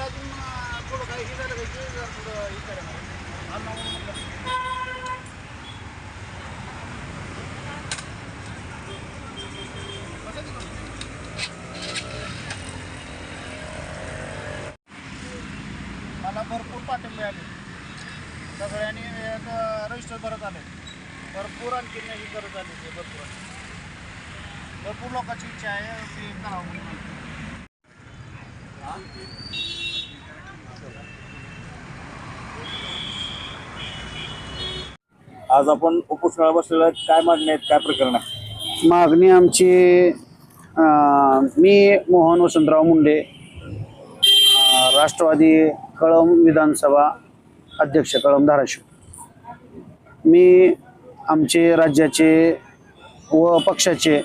अजून थोडं काही हे झालं पाहिजे जर थोडं हे करायला अन्न मला भरपूर पाठिंबे आले सगळ्यांनी रजिस्टर भरत आले भरपूर आणखी नाही करत आले ते भरपूर लोकांची इच्छा आहे ते करावं म्हणून आज आपण उपोषणाला बसलेला काय मागणी आहेत काय प्रकरण आहे? मागणी आमची मी मोहन वसंतराव मुंडे राष्ट्रवादी कळंब विधानसभा अध्यक्ष कळंब धाराशिव मी आमचे राज्याचे व पक्षाचे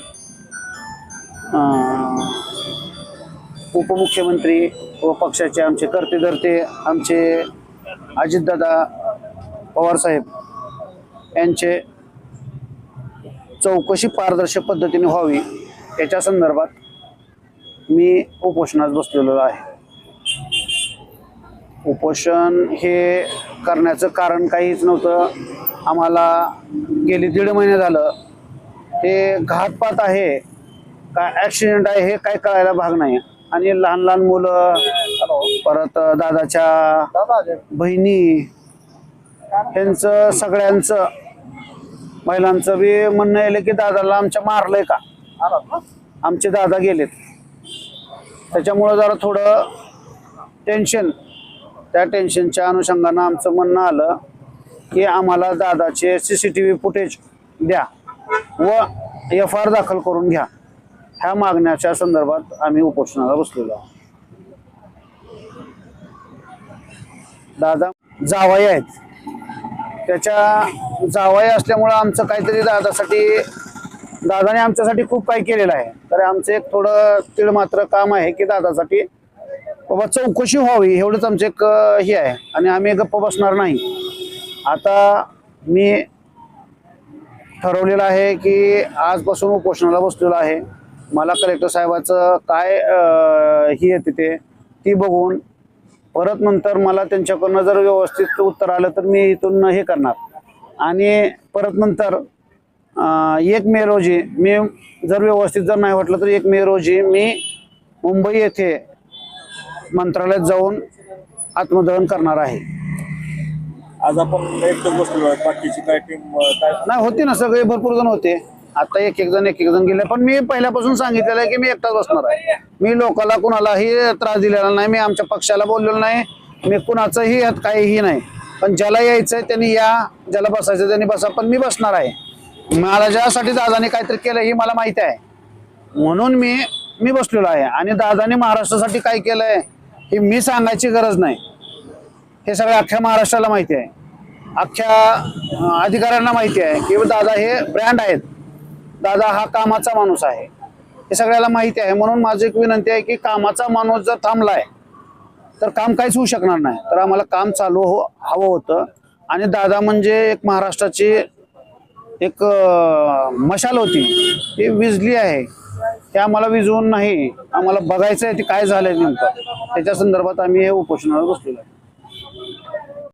उपमुख्यमंत्री व पक्षाचे आमचे कर्तेधर्ते आमचे अजितदादा पवारसाहेब यांचे चौकशी पारदर्शक पद्धतीने व्हावी याच्या संदर्भात मी उपोषणास बसलेलो आहे। उपोषण हे करण्याचं कारण काहीच नव्हतं। आम्हाला गेली 1.5 महिने झालं हे घातपात आहे का ॲक्सिडेंट आहे हे काय कळायला भाग नाही आणि लहान लहान मुलं परत दादाच्या बहिणी यांचं सगळ्यांचं महिलांचं बी म्हणणं येलं की दादाला आमच्या मारलंय का आमचे दादा गेलेत त्याच्यामुळं जरा थोडं टेन्शन त्या टेन्शनच्या अनुषंगानं आमचं म्हणणं आलं की आम्हाला दादाचे CCTV फुटेज द्या व FIR दाखल करून घ्या ह्या मागण्याच्या संदर्भात आम्ही उपोषणाला बसलेलो आहोत। दादा जावई आहेत त्याच्या जावई असल्यामुळं आमचं काहीतरी दादाने आमच्यासाठी खूप काही केलेलं आहे तर आमचं एक थोडं तीळ मात्र काम आहे की दादासाठी बाबा चौकशी व्हावी एवढंच आमचं एक हे आहे आणि आम्ही गप्प बसणार नाही। आता मी ठरवलेलं आहे की आजपासून उपोषणाला बसलेलं आहे। मला कलेक्टर साहेबाचं काय ही येते ती बघून परत नंतर मला त्यांच्याकडनं जर व्यवस्थित उत्तर आलं तर मी इथून हे करणार आणि परत नंतर 1 मे रोजी मी जर व्यवस्थित जर नाही वाटलं तर 1 मे रोजी मी मुंबई येथे मंत्रालयात जाऊन आत्मदहन करणार आहे। आज आपण एकटं बसलेलो आहे बाकीची काय टीम काय नाही होती ना सगळे भरपूर जण होते आता एक एक जण गेले पण मी पहिल्यापासून सांगितलेलं आहे की मी एकटाच बसणार आहे। मी लोकांना कुणालाही त्रास दिलेला नाही मी आमच्या पक्षाला बोललेलो नाही मी कुणाचंही यात काहीही नाही पण ज्याला यायचंय त्यांनी या ज्याला बसायचं त्यांनी बसा पण मी बसणार आहे। मला ज्यासाठी दादाने काहीतरी केलं ही मला माहिती आहे म्हणून मी बसलेलो आहे आणि दादाने महाराष्ट्रासाठी काय केलंय ही मी सांगायची गरज नाही हे सगळं अख्ख्या महाराष्ट्राला माहिती आहे अख्ख्या अधिकाऱ्यांना माहिती आहे की दादा हे ब्रँड आहेत दादा हा कामाचा माणूस आहे हे सगळ्याला माहिती आहे म्हणून माझी एक विनंती आहे की कामाचा माणूस जर थांबलाय तर काम काहीच होऊ शकणार नाही तर आम्हाला काम चालू हवं होतं आणि दादा म्हणजे एक महाराष्ट्राची एक मशाल होती ती विझली आहे ते आम्हाला विझवून नाही आम्हाला बघायचं आहे ती काय झालंय नेमकं त्याच्या संदर्भात आम्ही हे उपोषणाला बसलेलो आहे।